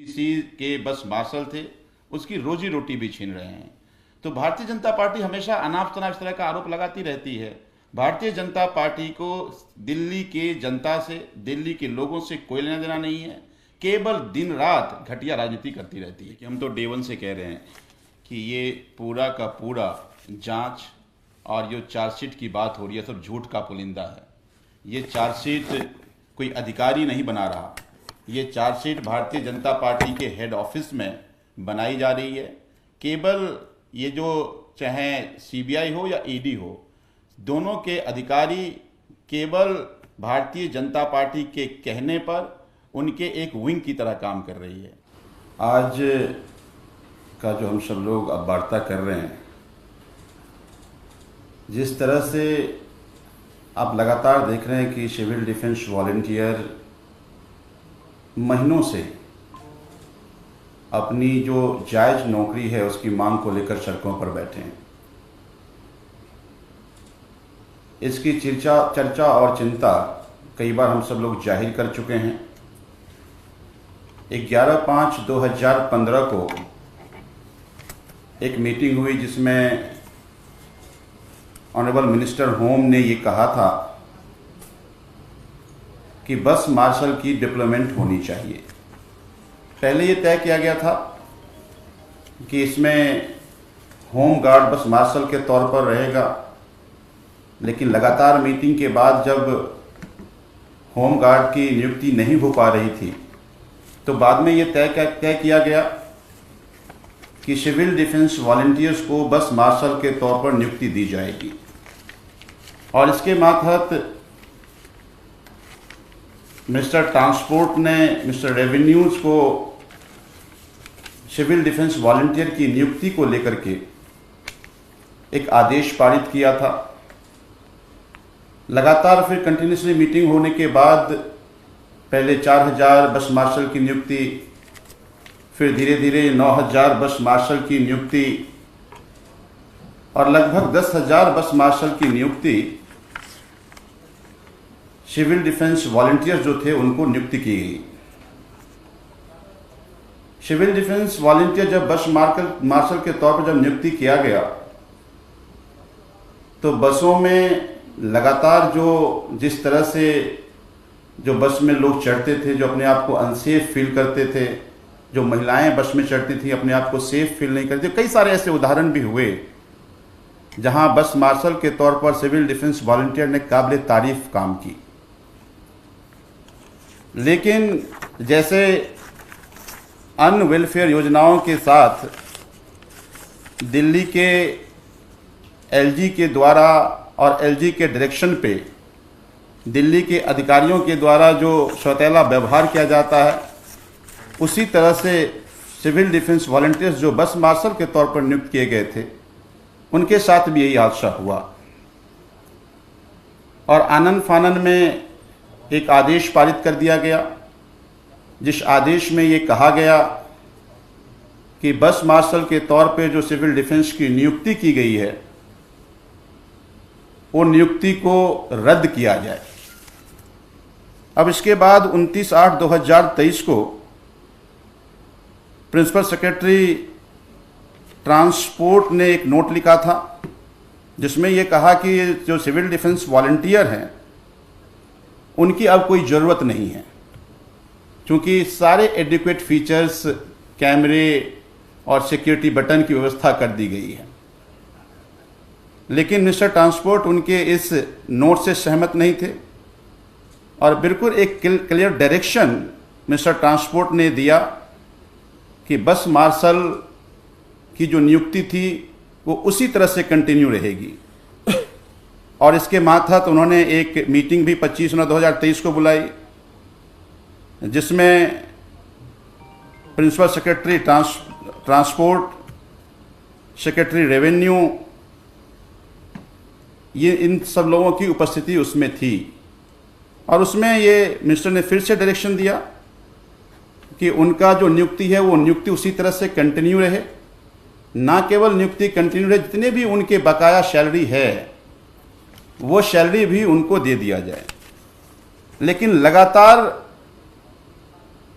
सी के बस मार्शल थे, उसकी रोजी रोटी भी छीन रहे हैं। तो भारतीय जनता पार्टी हमेशा अनाप शनाप इस तरह का आरोप लगाती रहती है। भारतीय जनता पार्टी को दिल्ली के जनता से, दिल्ली के लोगों से कोई लेना देना नहीं है, केवल दिन रात घटिया राजनीति करती रहती है। कि हम तो डे वन से कह रहे हैं कि ये पूरा का पूरा जांच और जो चार्जशीट की बात हो रही है सब झूठ का पुलिंदा है। ये चार्जशीट कोई अधिकारी नहीं बना रहा, ये चार्जशीट भारतीय जनता पार्टी के हेड ऑफिस में बनाई जा रही है। केवल ये जो चाहे सीबीआई हो या ईडी हो, दोनों के अधिकारी केवल भारतीय जनता पार्टी के कहने पर उनके एक विंग की तरह काम कर रही है। आज का जो हम सब लोग अब वार्ता कर रहे हैं, जिस तरह से आप लगातार देख रहे हैं कि सिविल डिफेंस वॉलंटियर महीनों से अपनी जो जायज़ नौकरी है उसकी मांग को लेकर सड़कों पर बैठे हैं। इसकी चर्चा और चिंता कई बार हम सब लोग जाहिर कर चुके हैं। 11/5/2015 को एक मीटिंग हुई जिसमें ऑनरेबल मिनिस्टर होम ने ये कहा था कि बस मार्शल की डिप्लॉयमेंट होनी चाहिए। पहले ये तय किया गया था कि इसमें होम गार्ड बस मार्शल के तौर पर रहेगा, लेकिन लगातार मीटिंग के बाद जब होम गार्ड की नियुक्ति नहीं हो पा रही थी तो बाद में ये तय किया गया कि सिविल डिफेंस वॉलंटियर्स को बस मार्शल के तौर पर नियुक्ति दी जाएगी। और इसके मातहत मिनिस्टर ट्रांसपोर्ट ने मिनिस्टर रेवेन्यूज को सिविल डिफेंस वॉलंटियर की नियुक्ति को लेकर के एक आदेश पारित किया था। लगातार फिर कंटिन्यूसली मीटिंग होने के बाद पहले 4000 बस मार्शल की नियुक्ति, फिर धीरे धीरे 9000 बस मार्शल की नियुक्ति और लगभग 10,000 बस मार्शल की नियुक्ति सिविल डिफेंस वॉलंटियर्स जो थे उनको नियुक्ति की गई। सिविल डिफेंस वॉलंटियर जब बस मार्शल के तौर पर जब नियुक्ति किया गया तो बसों में लगातार जिस तरह से जो बस में लोग चढ़ते थे, जो अपने आप को अनसेफ फील करते थे, जो महिलाएं बस में चढ़ती थी अपने आप को सेफ फील नहीं करती, कई सारे ऐसे उदाहरण भी हुए जहां बस मार्शल के तौर पर सिविल डिफेंस वॉलंटियर ने काबिल तारीफ काम की। लेकिन जैसे अन्य वेलफेयर योजनाओं के साथ दिल्ली के एलजी के द्वारा और एलजी के डायरेक्शन पे दिल्ली के अधिकारियों के द्वारा जो सौतेला व्यवहार किया जाता है, उसी तरह से सिविल डिफेंस वॉलंटियर्स जो बस मार्शल के तौर पर नियुक्त किए गए थे उनके साथ भी यही हादसा हुआ। और आनन फानन में एक आदेश पारित कर दिया गया, जिस आदेश में ये कहा गया कि बस मार्शल के तौर पे जो सिविल डिफेंस की नियुक्ति की गई है वो नियुक्ति को रद्द किया जाए। अब इसके बाद 29/8/2023 को प्रिंसिपल सेक्रेटरी ट्रांसपोर्ट ने एक नोट लिखा था जिसमें यह कहा कि जो सिविल डिफेंस वॉलंटियर हैं उनकी अब कोई ज़रूरत नहीं है, क्योंकि सारे एडिक्वेट फीचर्स, कैमरे और सिक्योरिटी बटन की व्यवस्था कर दी गई है। लेकिन मिनिस्टर ट्रांसपोर्ट उनके इस नोट से सहमत नहीं थे और बिल्कुल एक क्लियर डायरेक्शन मिनिस्टर ट्रांसपोर्ट ने दिया कि बस मार्शल की जो नियुक्ति थी वो उसी तरह से कंटिन्यू रहेगी। और इसके मातहत उन्होंने एक मीटिंग भी 25/9/2023 को बुलाई, जिसमें principal secretary transport, secretary revenue, ये इन सब लोगों की उपस्थिति उसमें थी। और उसमें ये मिनिस्टर ने फिर से डायरेक्शन दिया कि उनका जो नियुक्ति है वो नियुक्ति उसी तरह से कंटिन्यू रहे। ना केवल नियुक्ति कंटिन्यू रहे, जितने भी उनके बकाया सैलरी है वो सैलरी भी उनको दे दिया जाए। लेकिन लगातार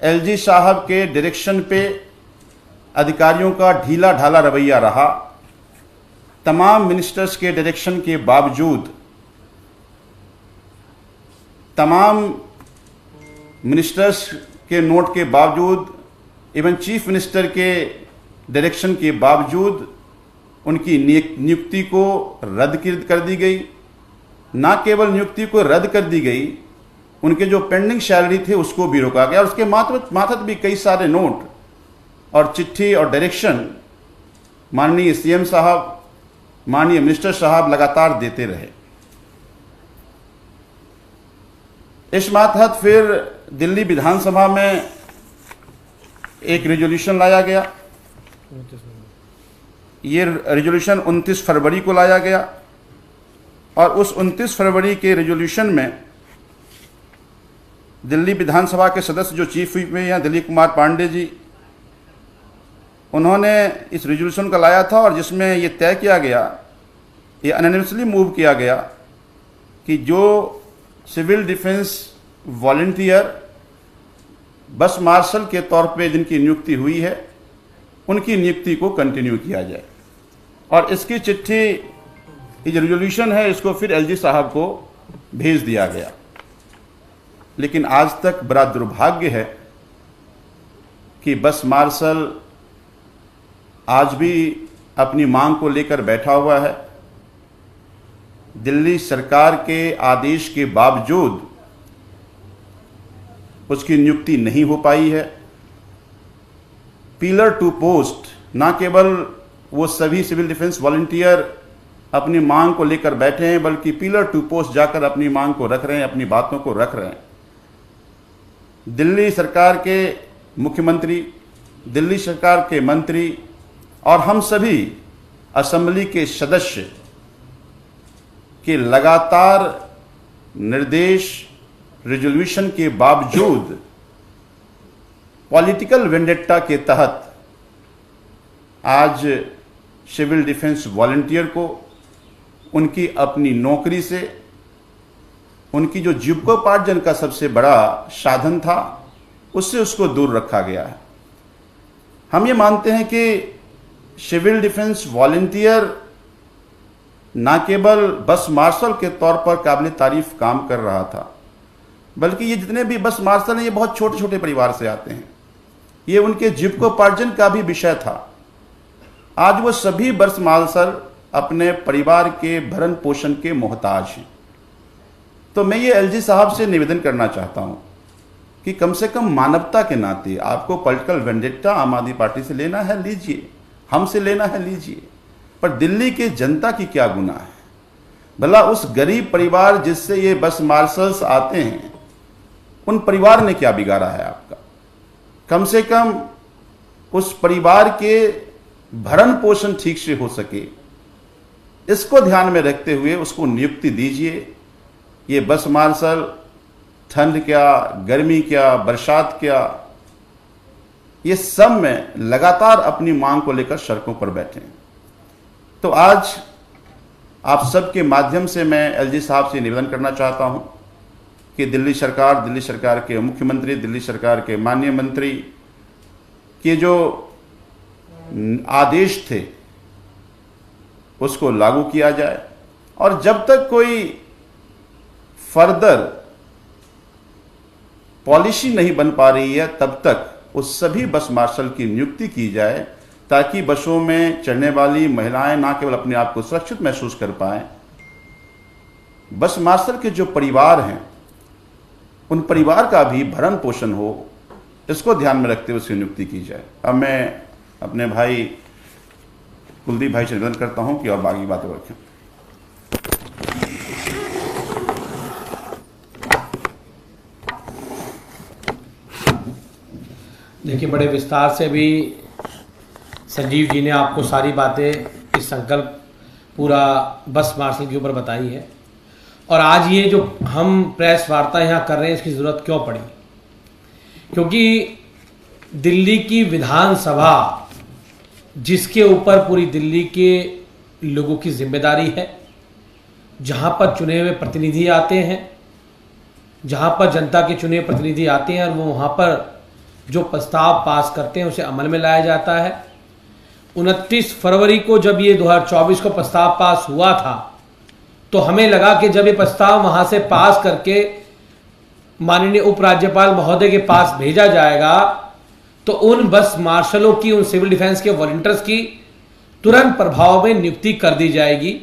एलजी साहब के डायरेक्शन पे अधिकारियों का ढीला ढाला रवैया रहा। तमाम मिनिस्टर्स के डायरेक्शन के बावजूद, तमाम मिनिस्टर्स के नोट के बावजूद, इवन चीफ मिनिस्टर के डायरेक्शन के बावजूद उनकी नियुक्ति को रद्द कर दी गई। ना केवल नियुक्ति को रद्द कर दी गई, उनके जो पेंडिंग सैलरी थे उसको भी रोका गया और उसके मातहत भी कई सारे नोट और चिट्ठी और डायरेक्शन माननीय सीएम साहब, माननीय मिनिस्टर साहब लगातार देते रहे। इस मातहत फिर दिल्ली विधानसभा में एक रेजोल्यूशन लाया गया। ये रेजोल्यूशन 29 फरवरी को लाया गया और उस 29 फरवरी के रेजोल्यूशन में दिल्ली विधानसभा के सदस्य जो चीफ व्हिप में हैं दिलीप कुमार पांडे जी, उन्होंने इस रेजोल्यूशन का लाया था और जिसमें ये तय किया गया, ये अनैनिमसली मूव किया गया कि जो सिविल डिफेंस वॉलंटियर बस मार्शल के तौर पे जिनकी नियुक्ति हुई है, उनकी नियुक्ति को कंटिन्यू किया जाए। और इसकी चिट्ठी, ये जो रेजोल्यूशन है, इसको फिर एलजी साहब को भेज दिया गया। लेकिन आज तक बड़ा दुर्भाग्य है कि बस मार्शल आज भी अपनी मांग को लेकर बैठा हुआ है। दिल्ली सरकार के आदेश के बावजूद उसकी नियुक्ति नहीं हो पाई है। पिलर टू पोस्ट, ना केवल वो सभी सिविल डिफेंस वॉलंटियर अपनी मांग को लेकर बैठे हैं, बल्कि पिलर टू पोस्ट जाकर अपनी मांग को रख रहे हैं, अपनी बातों को रख रहे हैं। दिल्ली सरकार के मुख्यमंत्री, दिल्ली सरकार के मंत्री और हम सभी असेंबली के सदस्य के लगातार निर्देश, रेजोल्यूशन के बावजूद पॉलिटिकल वेंडेट्टा के तहत आज सिविल डिफेंस वॉलंटियर को उनकी अपनी नौकरी से, उनकी जो जीविकोपार्जन का सबसे बड़ा साधन था, उससे उसको दूर रखा गया है। हम ये मानते हैं कि सिविल डिफेंस वॉलंटियर ना केवल बस मार्शल के तौर पर काबिल तारीफ काम कर रहा था, बल्कि ये जितने भी बस मार्शल हैं, ये बहुत छोटे छोटे परिवार से आते हैं। ये उनके जीविकोपार्जन का भी विषय था। आज वो सभी बस मार्शल अपने परिवार के भरण पोषण के मोहताज हैं। तो मैं ये एलजी साहब से निवेदन करना चाहता हूं कि कम से कम मानवता के नाते, आपको पॉलिटिकल वेंडेट्टा आम आदमी पार्टी से लेना है लीजिए, हमसे लेना है लीजिए, पर दिल्ली की जनता की क्या गुनाह है? भला उस गरीब परिवार जिससे ये बस मार्शल्स आते हैं, उन परिवार ने क्या बिगाड़ा है आपका? कम से कम उस परिवार के भरण पोषण ठीक से हो सके, इसको ध्यान में रखते हुए उसको नियुक्ति दीजिए। ये बस मार्शल ठंड क्या, गर्मी क्या, बरसात क्या, ये सब में लगातार अपनी मांग को लेकर सड़कों पर बैठे हैं। तो आज आप सबके माध्यम से मैं एलजी साहब से निवेदन करना चाहता हूं कि दिल्ली सरकार के मुख्यमंत्री, दिल्ली सरकार के माननीय मंत्री के जो आदेश थे उसको लागू किया जाए और जब तक कोई फर्दर पॉलिसी नहीं बन पा रही है, तब तक उस सभी बस मार्शल की नियुक्ति की जाए, ताकि बसों में चढ़ने वाली महिलाएं ना केवल अपने आप को सुरक्षित महसूस कर पाएं, बस मार्शल के जो परिवार हैं, उन परिवार का भी भरण पोषण हो, इसको ध्यान में रखते हुए उसकी नियुक्ति की जाए। अब मैं अपने भाई कुलदीप भाई से निवेदन करता हूं कि और बाकी बातें रखें। देखिए, बड़े विस्तार से भी संजीव जी ने आपको सारी बातें, इस संकल्प पूरा बस मार्शल के ऊपर बताई है। और आज ये जो हम प्रेस वार्ता यहाँ कर रहे हैं, इसकी ज़रूरत क्यों पड़ी? क्योंकि दिल्ली की विधानसभा, जिसके ऊपर पूरी दिल्ली के लोगों की जिम्मेदारी है, जहाँ पर चुने हुए प्रतिनिधि आते हैं, जहाँ पर जनता के चुने प्रतिनिधि आते हैं और वो वहाँ पर जो प्रस्ताव पास करते हैं उसे अमल में लाया जाता है। 29 फरवरी को जब ये 2024 को प्रस्ताव पास हुआ था तो हमें लगा कि जब ये प्रस्ताव वहां से पास करके माननीय उपराज्यपाल महोदय के पास भेजा जाएगा तो उन बस मार्शलों की, उन सिविल डिफेंस के वॉलंटियर्स की तुरंत प्रभाव में नियुक्ति कर दी जाएगी।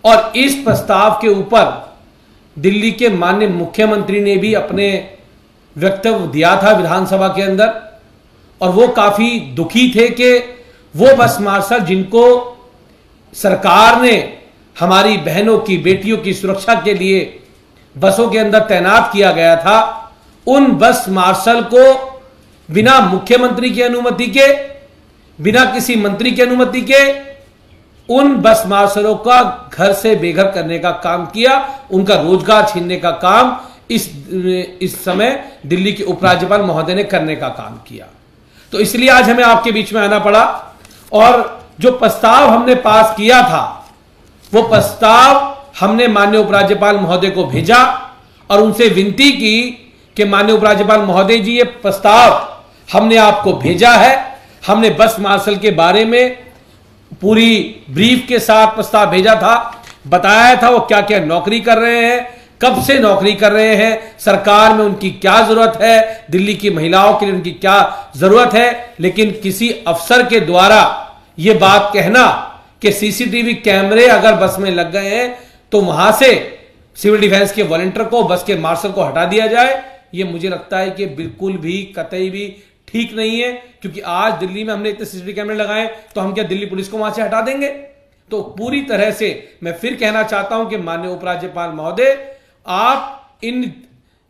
और इस प्रस्ताव के ऊपर दिल्ली के माननीय मुख्यमंत्री ने भी अपने वक्तव्य दिया था विधानसभा के अंदर, और वो काफी दुखी थे कि वो बस मार्शल जिनको सरकार ने हमारी बहनों की, बेटियों की सुरक्षा के लिए बसों के अंदर तैनात किया गया था, उन बस मार्शल को बिना मुख्यमंत्री की अनुमति के, बिना किसी मंत्री की अनुमति के उन बस मार्शलों का घर से बेघर करने का काम किया, उनका रोजगार छीनने का काम इस समय दिल्ली के उपराज्यपाल महोदय ने करने का काम किया। तो इसलिए आज हमें आपके बीच में आना पड़ा और जो प्रस्ताव हमने पास किया था वो प्रस्ताव हमने माननीय उपराज्यपाल महोदय को भेजा और उनसे विनती की कि माननीय उपराज्यपाल महोदय जी, ये प्रस्ताव हमने आपको भेजा है, हमने बस मार्शल के बारे में पूरी ब्रीफ के साथ प्रस्ताव भेजा था, बताया था वो क्या क्या नौकरी कर रहे हैं, कब से नौकरी कर रहे हैं, सरकार में उनकी क्या जरूरत है, दिल्ली की महिलाओं के लिए उनकी क्या जरूरत है। लेकिन किसी अफसर के द्वारा यह बात कहना कि सीसीटीवी कैमरे अगर बस में लग गए हैं तो वहां से सिविल डिफेंस के वॉलंटियर को, बस के मार्शल को हटा दिया जाए, यह मुझे लगता है कि बिल्कुल भी, कतई भी ठीक नहीं है। क्योंकि आज दिल्ली में हमने इतने सीसीटीवी कैमरे लगाए तो हम क्या दिल्ली पुलिस को वहां से हटा देंगे? तो पूरी तरह से मैं फिर कहना चाहता हूं कि माननीय उपराज्यपाल महोदय, आप इन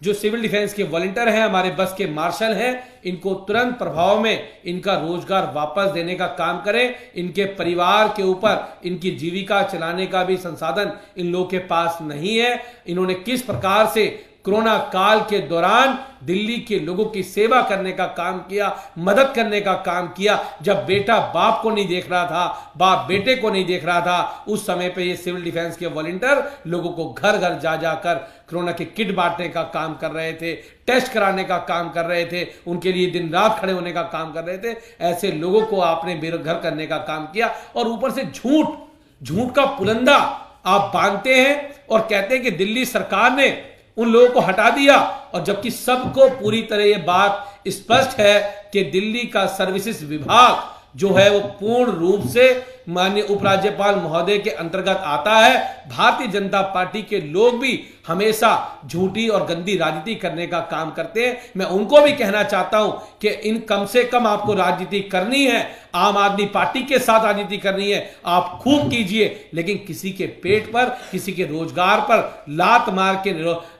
जो सिविल डिफेंस के वॉलंटियर हैं, हमारे बस के मार्शल हैं, इनको तुरंत प्रभाव में इनका रोजगार वापस देने का काम करें। इनके परिवार के ऊपर इनकी जीविका चलाने का भी संसाधन इन लोगों के पास नहीं है। इन्होंने किस प्रकार से कोरोना काल के दौरान दिल्ली के लोगों की सेवा करने का काम किया, मदद करने का काम किया। जब बेटा बाप को नहीं देख रहा था, बाप बेटे को नहीं देख रहा था, उस समय पे ये सिविल डिफेंस के वॉलंटियर लोगों को घर घर जा जाकर कोरोना के किट बांटने का काम कर रहे थे, टेस्ट कराने का काम कर रहे थे, उनके लिए दिन रात खड़े होने का काम कर रहे थे। ऐसे लोगों को आपने बेघर करने का काम किया और ऊपर से झूठ का पुलंदा आप बांधते हैं और कहते हैं कि दिल्ली सरकार ने उन लोगों को हटा दिया, और जबकि सबको पूरी तरह यह बात स्पष्ट है कि दिल्ली का सर्विसेज विभाग जो है वो पूर्ण रूप से माननीय उपराज्यपाल महोदय के अंतर्गत आता है। भारतीय जनता पार्टी के लोग भी हमेशा झूठी और गंदी राजनीति करने का काम करते हैं। मैं उनको भी कहना चाहता हूं कि इन कम से कम आपको राजनीति करनी है, आम आदमी पार्टी के साथ राजनीति करनी है, आप खूब कीजिए, लेकिन किसी के पेट पर, किसी के रोजगार पर लात मार के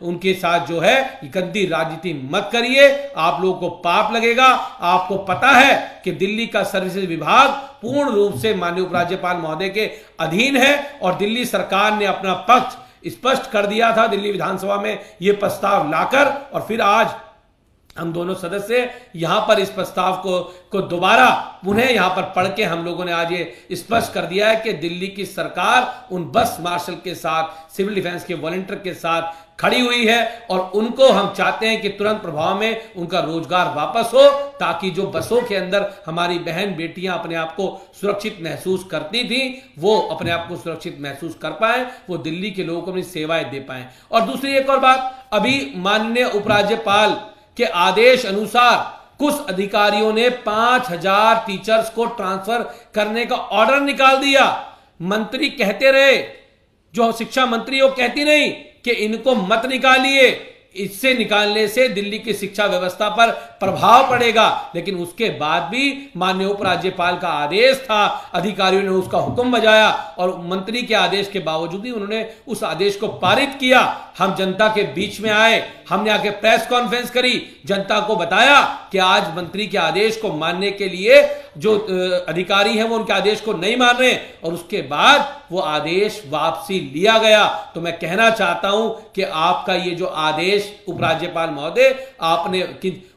उनके साथ जो है गंदी राजनीति मत करिए। आप लोगों को पाप लगेगा। आपको पता है कि दिल्ली का सर्विसेज विभाग पूर्ण रूप से माननीय उपराज्यपाल महोदय के अधीन है और दिल्ली सरकार ने अपना पक्ष स्पष्ट कर दिया था दिल्ली विधानसभा में यह प्रस्ताव लाकर, और फिर आज हम दोनों सदस्य यहां पर इस प्रस्ताव को दोबारा पुनः यहां पर पढ़ के हम लोगों ने आज ये स्पष्ट कर दिया है कि दिल्ली की सरकार उन बस मार्शल के साथ, सिविल डिफेंस के वॉलंटियर के साथ खड़ी हुई है और उनको हम चाहते हैं कि तुरंत प्रभाव में उनका रोजगार वापस हो, ताकि जो बसों के अंदर हमारी बहन बेटियां अपने आप को सुरक्षित महसूस करती थी वो अपने आप को सुरक्षित महसूस कर पाए, वो दिल्ली के लोगों को अपनी सेवाएं दे पाए। और दूसरी एक और बात, अभी माननीय उपराज्यपाल के आदेश अनुसार कुछ अधिकारियों ने 5000 टीचर्स को ट्रांसफर करने का ऑर्डर निकाल दिया। मंत्री कहते रहे, जो शिक्षा मंत्री वो कहती नहीं कि इनको मत निकालिए, इससे निकालने से दिल्ली की शिक्षा व्यवस्था पर प्रभाव पड़ेगा, लेकिन उसके बाद भी माननीय उपराज्यपाल का आदेश था, अधिकारियों ने उसका हुक्म बजाया और मंत्री के आदेश के बावजूद ही उन्होंने उस आदेश को पारित किया। हम जनता के बीच में आए, हमने आके प्रेस कॉन्फ्रेंस करी, जनता को बताया कि आज मंत्री के आदेश को मानने के लिए जो अधिकारी हैं वो उनके आदेश को नहीं मान रहे, और उसके बाद वो आदेश वापसी लिया गया। तो मैं कहना चाहता हूं कि आपका ये जो आदेश उपराज्यपाल महोदय, आपने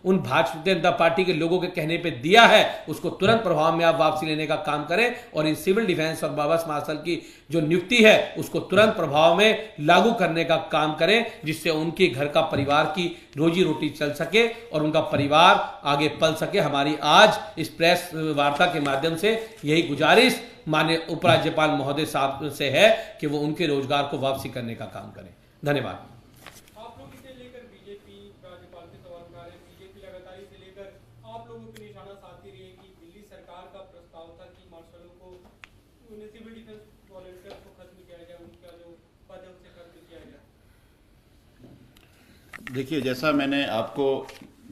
उन भारतीय जनता पार्टी के लोगों के कहने पे दिया है, उसको तुरंत प्रभाव में आप वापसी लेने का काम करें और इन सिविल डिफेंस और बस मार्शल की जो नियुक्ति है उसको तुरंत प्रभाव में लागू करने का काम करें, जिससे उनके घर का परिवार की रोजी रोटी चल सके और उनका परिवार आगे पल सके। हमारी आज इस प्रेस वार्ता के माध्यम से यही गुजारिश माननीय उपराज्यपाल महोदय साहब से है कि वो उनके रोजगार को वापसी करने का काम करें। धन्यवाद। आप लोग इसे लेकर बीजेपी राज्यपाल पे सवाल उठा रहे हैं। बीजेपी लगातार इसे लेकर आप लोगों पे निशाना साधती रही है कि दिल्ली सरकार का प्रस्ताव था कि मार्शलों को सिविल डिफेंस वॉलंटियर्स को खत्म किया जाए, उनका जो पद है उसे खत्म किया जाए। देखिए, जैसा मैंने आपको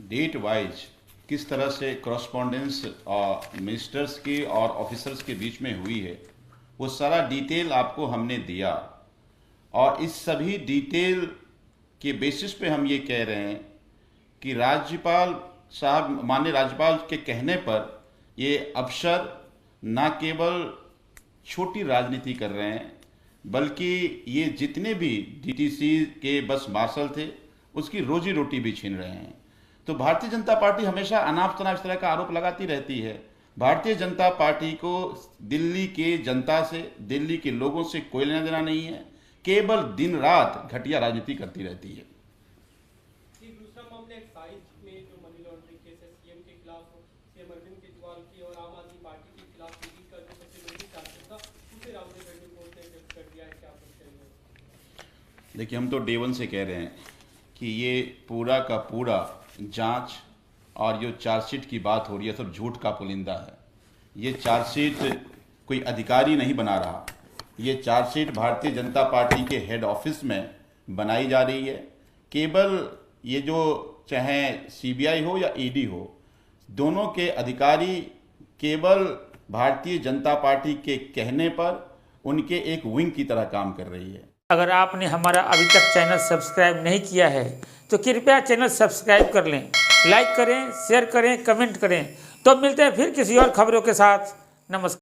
डेट वाइज किस तरह से करस्पॉन्डेंस मिनिस्टर्स की और ऑफिसर्स के बीच में हुई है, वो सारा डिटेल आपको हमने दिया और इस सभी डिटेल के बेसिस पे हम ये कह रहे हैं कि राज्यपाल साहब, माननीय राज्यपाल के कहने पर ये अफसर न केवल छोटी राजनीति कर रहे हैं, बल्कि ये जितने भी डीटीसी के बस मार्शल थे उसकी रोजी रोटी भी छीन रहे हैं। तो भारतीय जनता पार्टी हमेशा अनाप शनाप इस तरह का आरोप लगाती रहती है। भारतीय जनता पार्टी को दिल्ली के जनता से, दिल्ली के लोगों से कोई लेना देना नहीं है, केवल दिन रात घटिया राजनीति करती रहती है। दूसरा मामला एक्साइज में जो मनी लॉन्ड्रिंग केस है, सीएम के खिलाफ, सीएम अरविंद केजरीवाल की और आम आदमी पार्टी के खिलाफ ईडी का जो सप्लीमेंट्री चार्जेस था उसे राहुल गांधी कोर्ट ने जब्त कर दिया है। क्या आप कहेंगे? देखिए, हम तो डे वन से कह रहे हैं कि ये पूरा का पूरा जांच और जो चार्जशीट की बात हो रही है सब झूठ का पुलिंदा है। ये चार्जशीट कोई अधिकारी नहीं बना रहा, ये चार्जशीट भारतीय जनता पार्टी के हेड ऑफिस में बनाई जा रही है। केवल ये जो चाहे सीबीआई हो या ईडी हो, दोनों के अधिकारी केवल भारतीय जनता पार्टी के कहने पर उनके एक विंग की तरह काम कर रही है। अगर आपने हमारा अभी तक चैनल सब्सक्राइब नहीं किया है तो कृपया चैनल सब्सक्राइब कर लें, लाइक करें, शेयर करें, कमेंट करें। तो मिलते हैं फिर किसी और खबरों के साथ। नमस्कार।